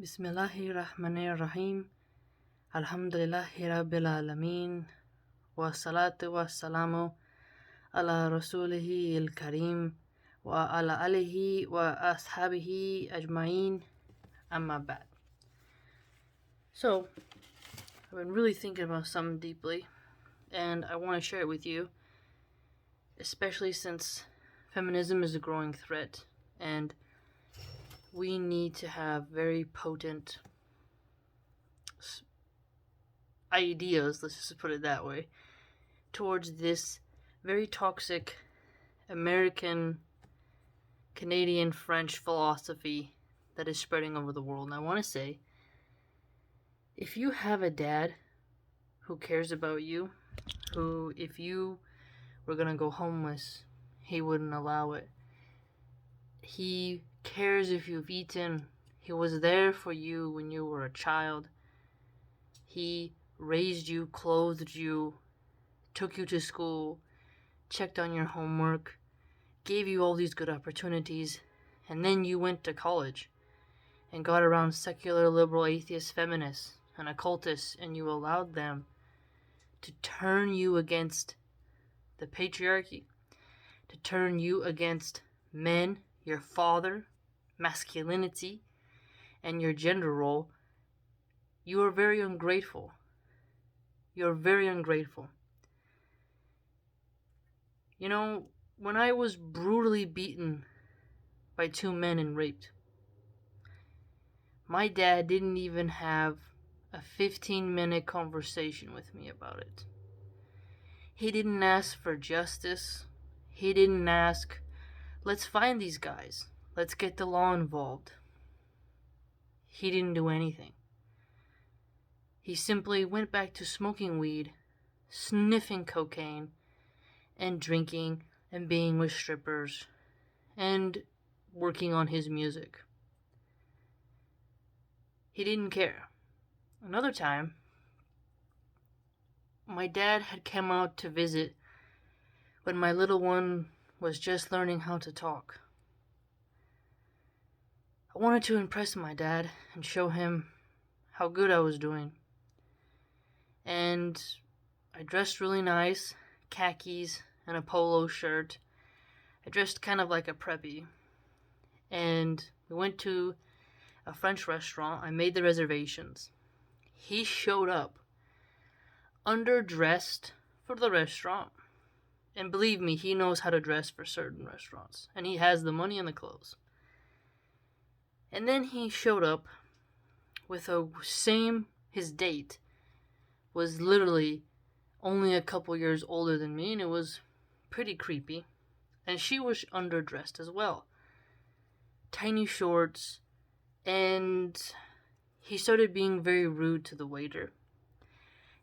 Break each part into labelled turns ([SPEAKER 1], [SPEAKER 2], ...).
[SPEAKER 1] Bismillahirrahmanirrahim. Alhamdulillahi Rabbil Alameen. Wa salatu wa salamu ala rasulihi al-kareem wa ala alihi wa ashabihi ajma'in. Amma ba'd. So, I've been really thinking about something deeply, and I want to share it with you, especially since feminism is a growing threat, and we need to have very potent ideas, let's just put it that way, towards this very toxic American, Canadian, French philosophy that is spreading over the world. And I want to say, if you have a dad who cares about you, who, if you were going to go homeless, he wouldn't allow it. He cares if you've eaten. He was there for you when you were a child. He raised you, clothed you, took you to school, checked on your homework, gave you all these good opportunities, and then you went to college and got around secular, liberal, atheist, feminists, and occultists, and you allowed them to turn you against the patriarchy, to turn you against men, your father, masculinity, and your gender role. You are very ungrateful. You're very ungrateful. You know, when I was brutally beaten by two men and raped, my dad didn't even have a 15-minute conversation with me about it. He didn't ask for justice. He didn't ask, let's find these guys. Let's get the law involved. He didn't do anything. He simply went back to smoking weed, sniffing cocaine, and drinking and being with strippers and working on his music. He didn't care. Another time, my dad had come out to visit when my little one was just learning how to talk. I wanted to impress my dad and show him how good I was doing. And I dressed really nice, khakis and a polo shirt. I dressed kind of like a preppy. And we went to a French restaurant. I made the reservations. He showed up underdressed for the restaurant. And believe me, he knows how to dress for certain restaurants. And he has the money and the clothes. And then he showed up with his date was literally only a couple years older than me, and it was pretty creepy. And she was underdressed as well. Tiny shorts, and he started being very rude to the waiter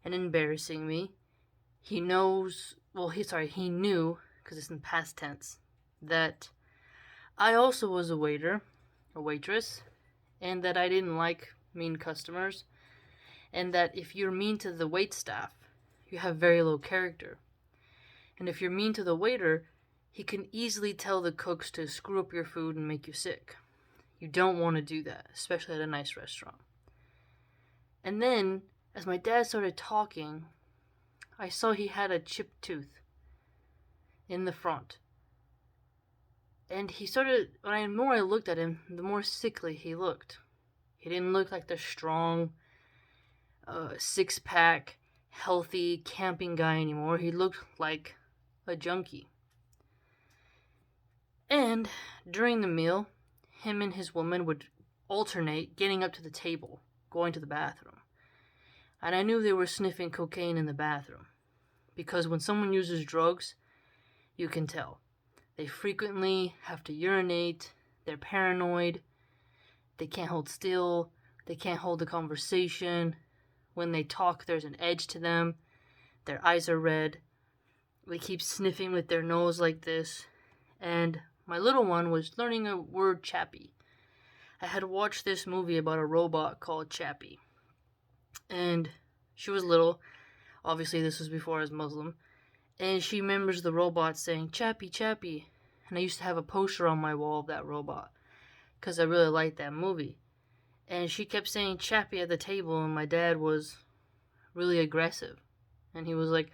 [SPEAKER 1] and embarrassing me. He knew, because it's in past tense, that I also was a waitress, and that I didn't like mean customers, and that if you're mean to the waitstaff, you have very low character. And if you're mean to the waiter, he can easily tell the cooks to screw up your food and make you sick. You don't want to do that, especially at a nice restaurant. And then, as my dad started talking, I saw he had a chipped tooth in the front. And the more I looked at him, the more sickly he looked. He didn't look like the strong, six-pack, healthy, camping guy anymore. He looked like a junkie. And during the meal, him and his woman would alternate getting up to the table, going to the bathroom. And I knew they were sniffing cocaine in the bathroom. Because when someone uses drugs, you can tell. They frequently have to urinate, they're paranoid, they can't hold still, they can't hold a conversation. When they talk, there's an edge to them, their eyes are red, they keep sniffing with their nose like this. And my little one was learning a word, Chappie. I had watched this movie about a robot called Chappie. And she was little. Obviously, this was before I was Muslim. And she remembers the robot saying, Chappie, Chappie. And I used to have a poster on my wall of that robot, because I really liked that movie. And she kept saying Chappie at the table, and my dad was really aggressive. And he was like,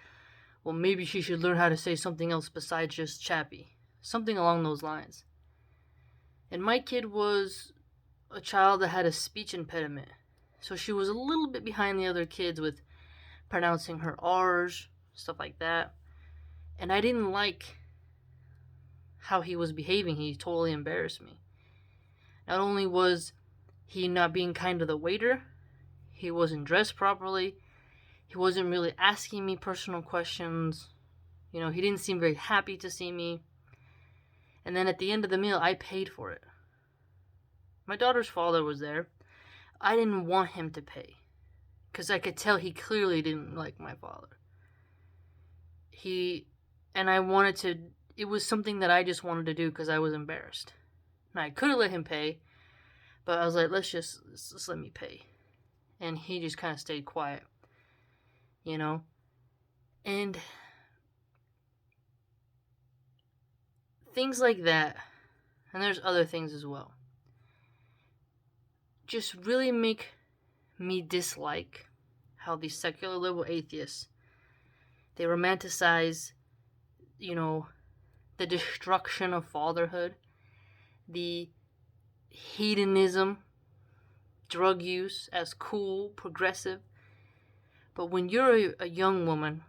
[SPEAKER 1] well, maybe she should learn how to say something else besides just Chappie. Something along those lines. And my kid was a child that had a speech impediment. So she was a little bit behind the other kids with pronouncing her R's, stuff like that. And I didn't like how he was behaving. He totally embarrassed me. Not only was he not being kind to the waiter, he wasn't dressed properly, he wasn't really asking me personal questions. He didn't seem very happy to see me. And then at the end of the meal, I paid for it. My daughter's father was there. I didn't want him to pay, because I could tell he clearly didn't like my father. It was something that I just wanted to do because I was embarrassed. And I could have let him pay, but I was like, let's just let me pay. And he just kind of stayed quiet, And things like that, and there's other things as well, just really make me dislike how these secular liberal atheists, they romanticize, the destruction of fatherhood, the hedonism, drug use as cool, progressive. But when you're a young woman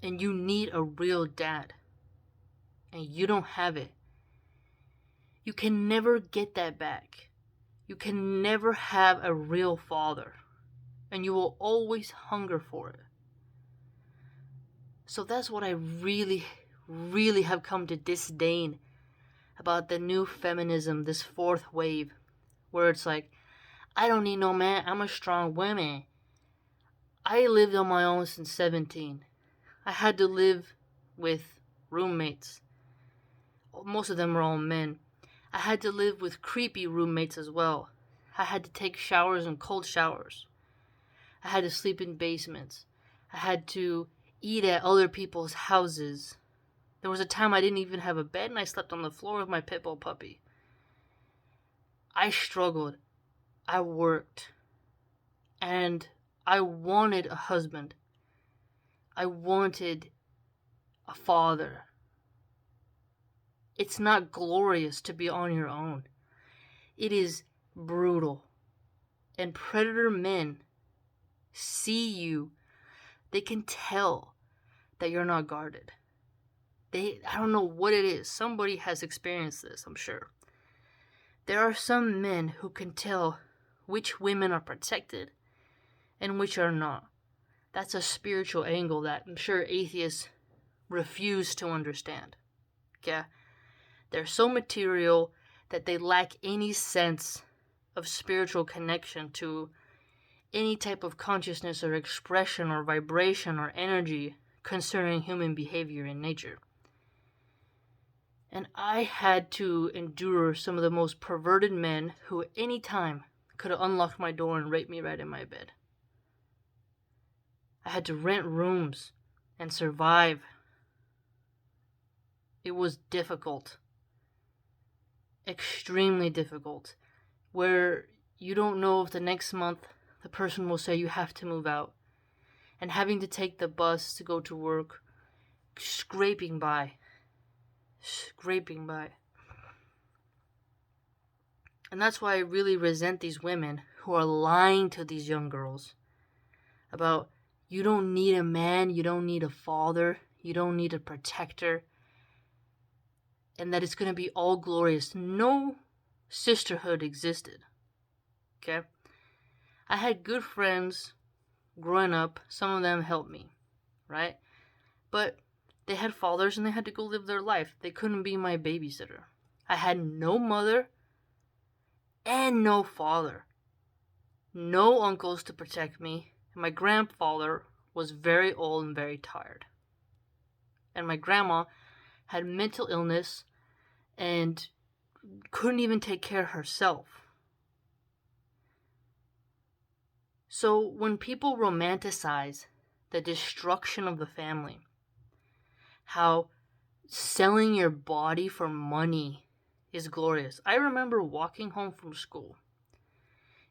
[SPEAKER 1] and you need a real dad and you don't have it, you can never get that back. You can never have a real father, and you will always hunger for it. So that's what I really, really have come to disdain about the new feminism, this fourth wave, where it's like, I don't need no man, I'm a strong woman. I lived on my own since 17. I had to live with roommates. Most of them were all men. I had to live with creepy roommates as well. I had to take showers in cold showers. I had to sleep in basements. I had to eat at other people's houses. There was a time I didn't even have a bed and I slept on the floor with my pit bull puppy. I struggled. I worked. And I wanted a husband. I wanted a father. It's not glorious to be on your own. It is brutal. And predator men see you. They can tell that you're not guarded. I don't know what it is. Somebody has experienced this, I'm sure. There are some men who can tell which women are protected and which are not. That's a spiritual angle that I'm sure atheists refuse to understand. Okay? They're so material that they lack any sense of spiritual connection to any type of consciousness or expression or vibration or energy concerning human behavior in nature. And I had to endure some of the most perverted men who at any time could have unlocked my door and raped me right in my bed. I had to rent rooms and survive. It was difficult. Extremely difficult. Where you don't know if the next month the person will say you have to move out. And having to take the bus to go to work, scraping by. And that's why I really resent these women who are lying to these young girls about, you don't need a man, you don't need a father, you don't need a protector, and that it's going to be all glorious. No sisterhood existed. Okay? I had good friends growing up. Some of them helped me, right? But they had fathers and they had to go live their life. They couldn't be my babysitter. I had no mother and no father. No uncles to protect me. And my grandfather was very old and very tired. And my grandma had mental illness and couldn't even take care of herself. So when people romanticize the destruction of the family, how selling your body for money is glorious. I remember walking home from school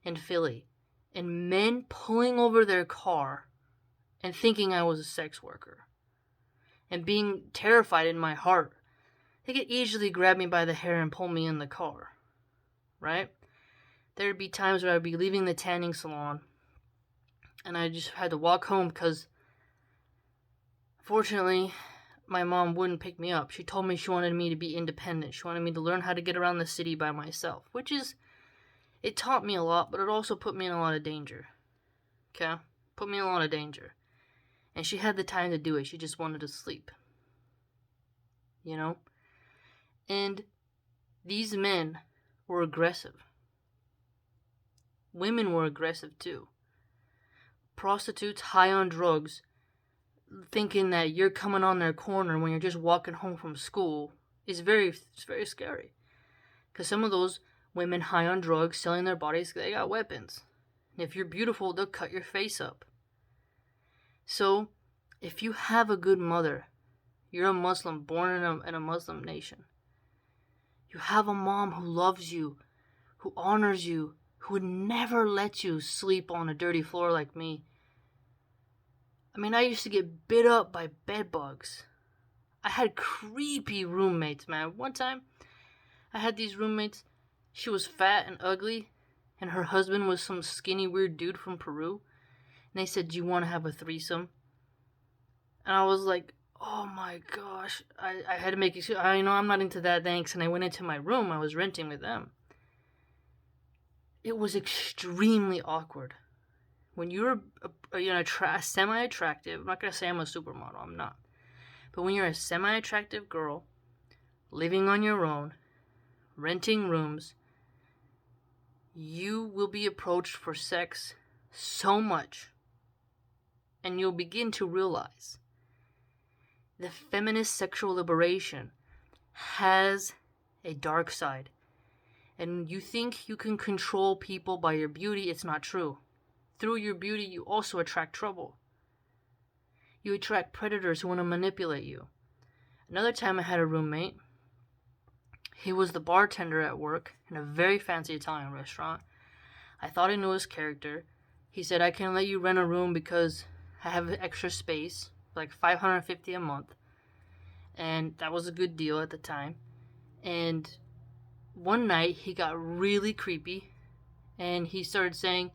[SPEAKER 1] in Philly, and men pulling over their car and thinking I was a sex worker, and being terrified in my heart. They could easily grab me by the hair and pull me in the car, right? There'd be times where I'd be leaving the tanning salon and I just had to walk home because, fortunately, my mom wouldn't pick me up. She told me she wanted me to be independent. She wanted me to learn how to get around the city by myself, which is, it taught me a lot, but it also put me in a lot of danger. Okay? Put me in a lot of danger. And she had the time to do it. She just wanted to sleep. You know? And these men were aggressive. Women were aggressive too. Prostitutes high on drugs, thinking that you're coming on their corner when you're just walking home from school, it's very scary. Because some of those women high on drugs, selling their bodies, they got weapons. And if you're beautiful, they'll cut your face up. So, if you have a good mother, you're a Muslim born in a Muslim nation, you have a mom who loves you, who honors you, who would never let you sleep on a dirty floor like me. I mean, I used to get bit up by bed bugs. I had creepy roommates, man. One time, I had these roommates. She was fat and ugly, and her husband was some skinny, weird dude from Peru. And they said, "Do you want to have a threesome?" And I was like, oh my gosh. I had to make excuse. I know I'm not into that, thanks. And I went into my room. I was renting with them. It was extremely awkward. When you're semi-attractive, I'm not going to say I'm a supermodel, I'm not. But when you're a semi-attractive girl, living on your own, renting rooms, you will be approached for sex so much. And you'll begin to realize the feminist sexual liberation has a dark side. And you think you can control people by your beauty, it's not true. Through your beauty, you also attract trouble. You attract predators who want to manipulate you. Another time I had a roommate. He was the bartender at work in a very fancy Italian restaurant. I thought I knew his character. He said, "I can let you rent a room because I have extra space, like $550 a month." And that was a good deal at the time. And one night he got really creepy and he started saying,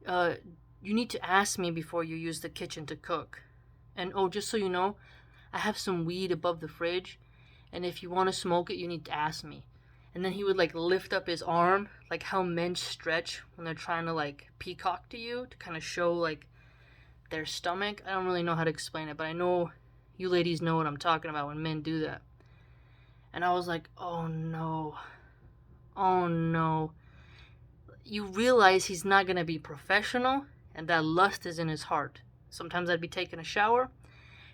[SPEAKER 1] "You need to ask me before you use the kitchen to cook. And oh, just so you know, I have some weed above the fridge, and if you want to smoke it, you need to ask me." And then he would like lift up his arm, like how men stretch when they're trying to like peacock to you, to kind of show like their stomach. I don't really know how to explain it, but I know you ladies know what I'm talking about when men do that. And I was like, oh no. Oh no. You realize he's not going to be professional, and that lust is in his heart. Sometimes I'd be taking a shower.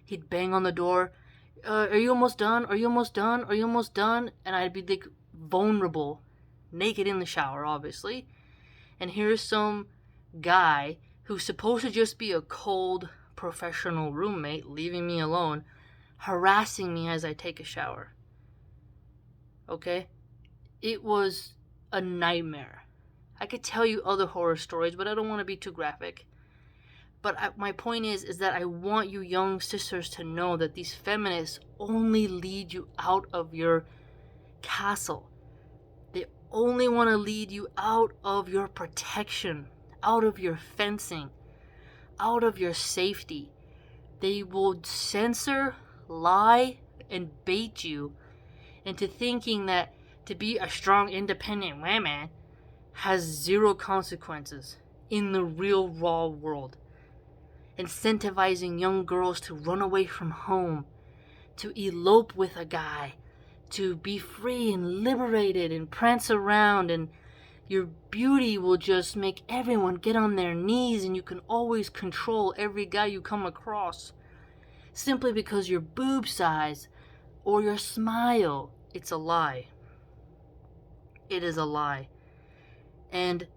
[SPEAKER 1] He'd bang on the door. Are you almost done? Are you almost done? Are you almost done? And I'd be like vulnerable, naked in the shower, obviously. And here's some guy who's supposed to just be a cold, professional roommate, leaving me alone, harassing me as I take a shower. Okay? It was a nightmare. I could tell you other horror stories, but I don't want to be too graphic. But my point is that I want you young sisters to know that these feminists only lead you out of your castle. They only want to lead you out of your protection, out of your fencing, out of your safety. They will censor, lie, and bait you into thinking that to be a strong, independent woman has zero consequences in the real, raw world. Incentivizing young girls to run away from home, to elope with a guy, to be free and liberated and prance around, and your beauty will just make everyone get on their knees and you can always control every guy you come across. Simply because your boob size or your smile. It's a lie. It is a lie. And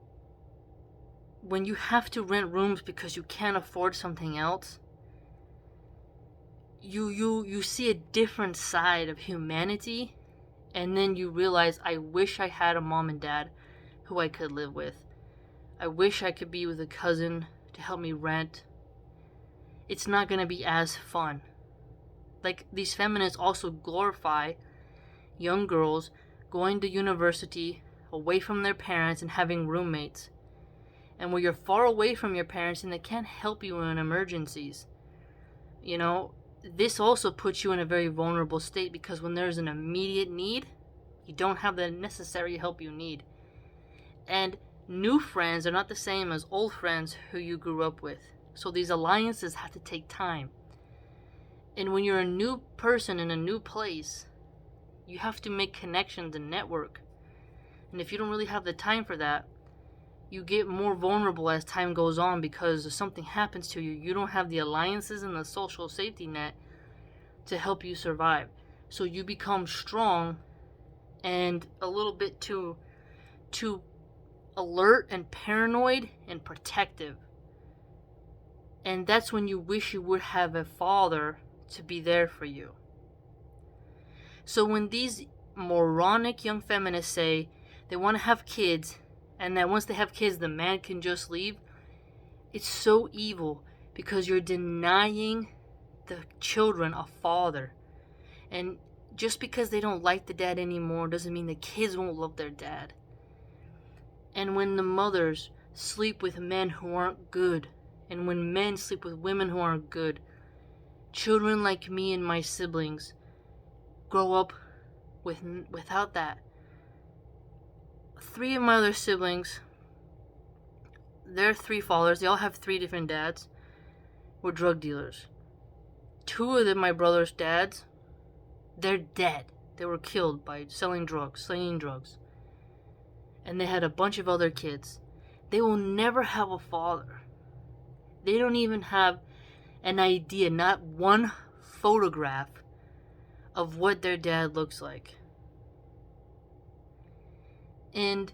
[SPEAKER 1] when you have to rent rooms because you can't afford something else, you see a different side of humanity, and then you realize, I wish I had a mom and dad who I could live with. I wish I could be with a cousin to help me rent. It's not going to be as fun. Like, these feminists also glorify young girls going to university away from their parents and having roommates. And where you're far away from your parents and they can't help you in emergencies. You know, this also puts you in a very vulnerable state because when there's an immediate need, you don't have the necessary help you need. And new friends are not the same as old friends who you grew up with. So these alliances have to take time. And when you're a new person in a new place, you have to make connections and network. And if you don't really have the time for that, you get more vulnerable as time goes on because if something happens to you, you don't have the alliances and the social safety net to help you survive. So you become strong and a little bit too alert and paranoid and protective. And that's when you wish you would have a father to be there for you. So when these moronic young feminists say they want to have kids and that once they have kids the man can just leave, it's so evil because you're denying the children a father. And just because they don't like the dad anymore doesn't mean the kids won't love their dad. And when the mothers sleep with men who aren't good, and when men sleep with women who aren't good, children like me and my siblings grow up without that. 3 of my other siblings, their 3 fathers, they all have 3 different dads, were drug dealers. 2 of my brother's dads, they're dead. They were killed by selling drugs, slinging drugs. And they had a bunch of other kids. They will never have a father. They don't even have an idea, not one photograph of what their dad looks like. And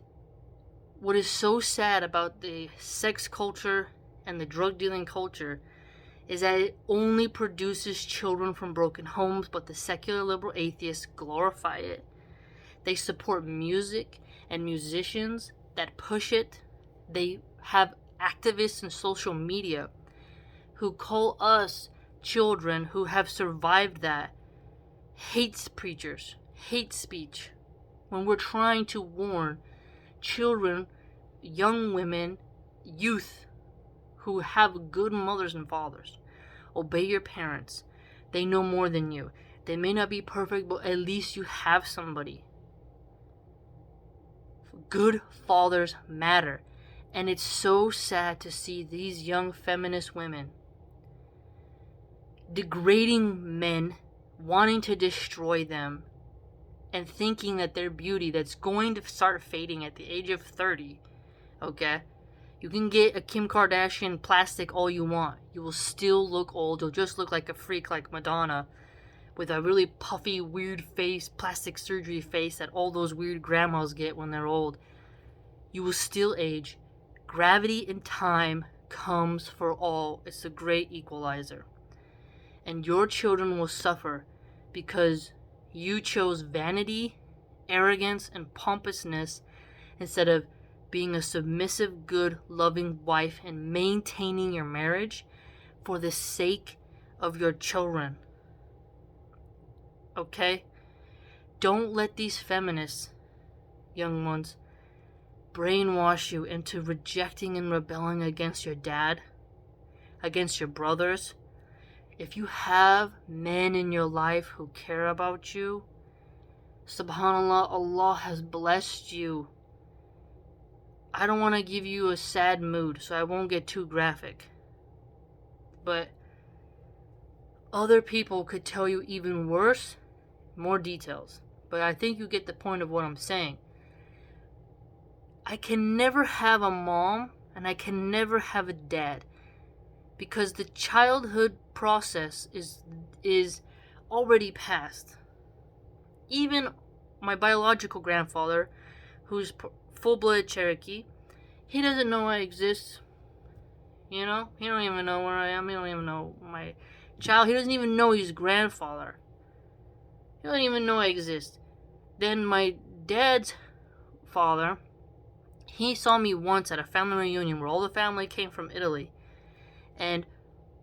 [SPEAKER 1] what is so sad about the sex culture and the drug dealing culture is that it only produces children from broken homes, but the secular liberal atheists glorify it. They support music and musicians that push it. They have activists in social media who call us children who have survived that hate preachers, hate speech, when we're trying to warn children, young women, youth who have good mothers and fathers. Obey your parents. They know more than you. They may not be perfect, but at least you have somebody. Good fathers matter. And it's so sad to see these young feminist women degrading men, wanting to destroy them, and thinking that their beauty that's going to start fading at the age of 30, okay? You can get a Kim Kardashian plastic all you want. You will still look old. You'll just look like a freak like Madonna with a really puffy, weird face, plastic surgery face that all those weird grandmas get when they're old. You will still age. Gravity and time comes for all. It's the great equalizer. And your children will suffer because you chose vanity, arrogance, and pompousness instead of being a submissive, good, loving wife and maintaining your marriage for the sake of your children. Okay? Don't let these feminists, young ones, brainwash you into rejecting and rebelling against your dad, against your brothers. If you have men in your life who care about you, subhanAllah, Allah has blessed you. I don't want to give you a sad mood, so I won't get too graphic. But other people could tell you even worse, more details. But I think you get the point of what I'm saying. I can never have a mom, and I can never have a dad. Because the childhood process is already past. Even my biological grandfather, who's full-blooded Cherokee, he doesn't know I exist. You know? He don't even know where I am. He don't even know my child. He doesn't even know he's grandfather. He doesn't even know I exist. Then my dad's father, He saw me once at a family reunion where all the family came from Italy, and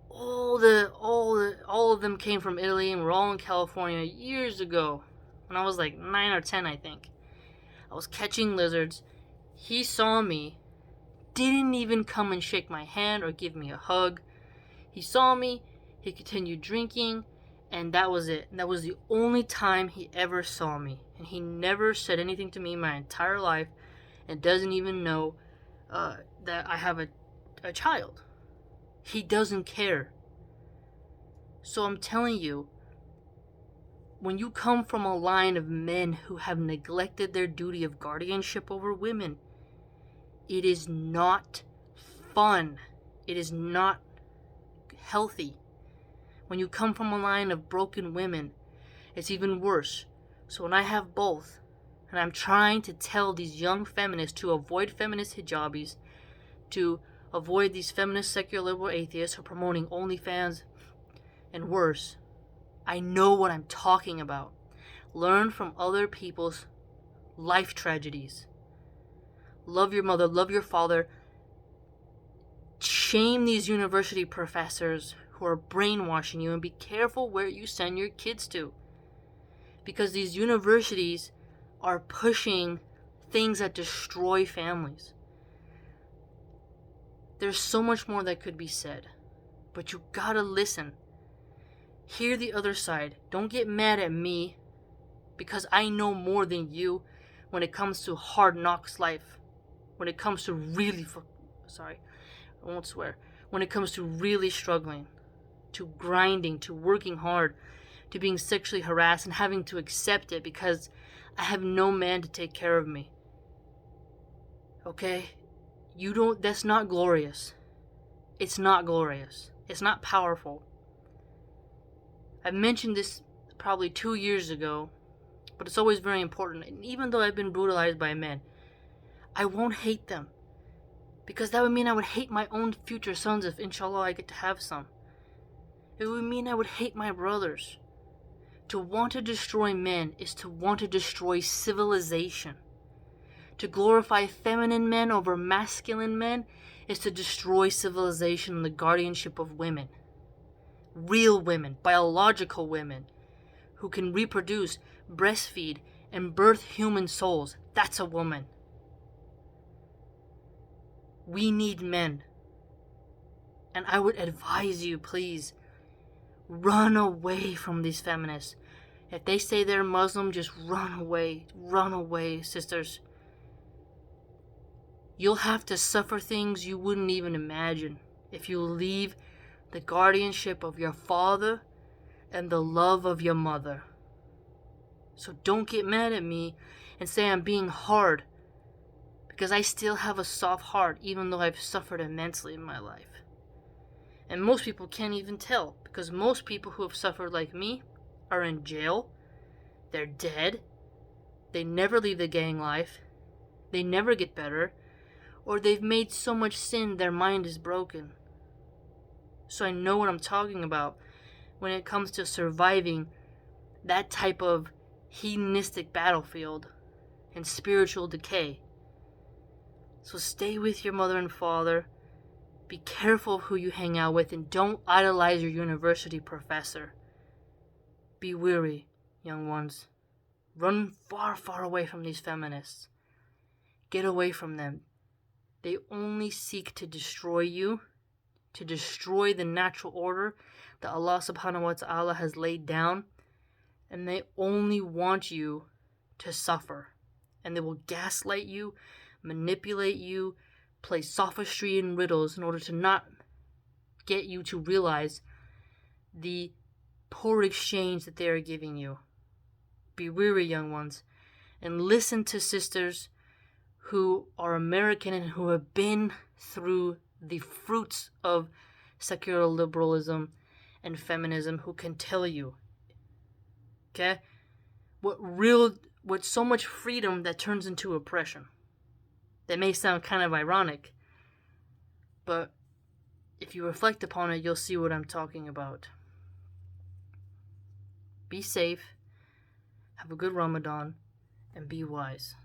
[SPEAKER 1] all of them came from Italy, and we're all in California years ago when I was like 9 or 10, I think. I was catching lizards. He saw me, didn't even come and shake my hand or give me a hug. He saw me, he continued drinking, and that was it. And that was the only time he ever saw me. And he never said anything to me my entire life, and doesn't even know that I have a child. He doesn't care. So I'm telling you, when you come from a line of men who have neglected their duty of guardianship over women, it is not fun. It is not healthy. When you come from a line of broken women, it's even worse. So when I have both, and I'm trying to tell these young feminists to avoid feminist hijabis, to avoid these feminist secular liberal atheists who are promoting OnlyFans and worse, I know what I'm talking about. Learn from other people's life tragedies. Love your mother, love your father. Shame these university professors who are brainwashing you, and be careful where you send your kids to. Because these universities are pushing things that destroy families. There's so much more that could be said, but you gotta listen. Hear the other side. Don't get mad at me because I know more than you when it comes to hard knocks life. When it comes to really, I won't swear. When it comes to really struggling, to grinding, to working hard, to being sexually harassed and having to accept it because I have no man to take care of me. Okay? That's not glorious. It's not glorious. It's not powerful. I've mentioned this probably 2 years ago, but it's always very important. And even though I've been brutalized by men, I won't hate them. Because that would mean I would hate my own future sons if inshallah I get to have some. It would mean I would hate my brothers. To want to destroy men is to want to destroy civilization. To glorify feminine men over masculine men is to destroy civilization and the guardianship of women. Real women, biological women, who can reproduce, breastfeed, and birth human souls. That's a woman. We need men. And I would advise you, please, run away from these feminists. If they say they're Muslim, just run away. Run away, sisters. You'll have to suffer things you wouldn't even imagine if you leave the guardianship of your father and the love of your mother. So don't get mad at me and say I'm being hard, because I still have a soft heart even though I've suffered immensely in my life. And most people can't even tell, because most people who have suffered like me are in jail, they're dead, they never leave the gang life, they never get better, or they've made so much sin their mind is broken. So I know what I'm talking about when it comes to surviving that type of hedonistic battlefield and spiritual decay. So stay with your mother and father. Be careful of who you hang out with, and don't idolize your university professor. Be wary, young ones. Run far, far away from these feminists. Get away from them. They only seek to destroy you, to destroy the natural order that Allah subhanahu wa ta'ala has laid down, and they only want you to suffer. And they will gaslight you, manipulate you, play sophistry and riddles in order to not get you to realize the poor exchange that they are giving you. Be wary, young ones, and listen to sisters who are American and who have been through the fruits of secular liberalism and feminism, who can tell you, okay, what so much freedom that turns into oppression. That may sound kind of ironic, but if you reflect upon it, you'll see what I'm talking about. Be safe, have a good Ramadan, and be wise.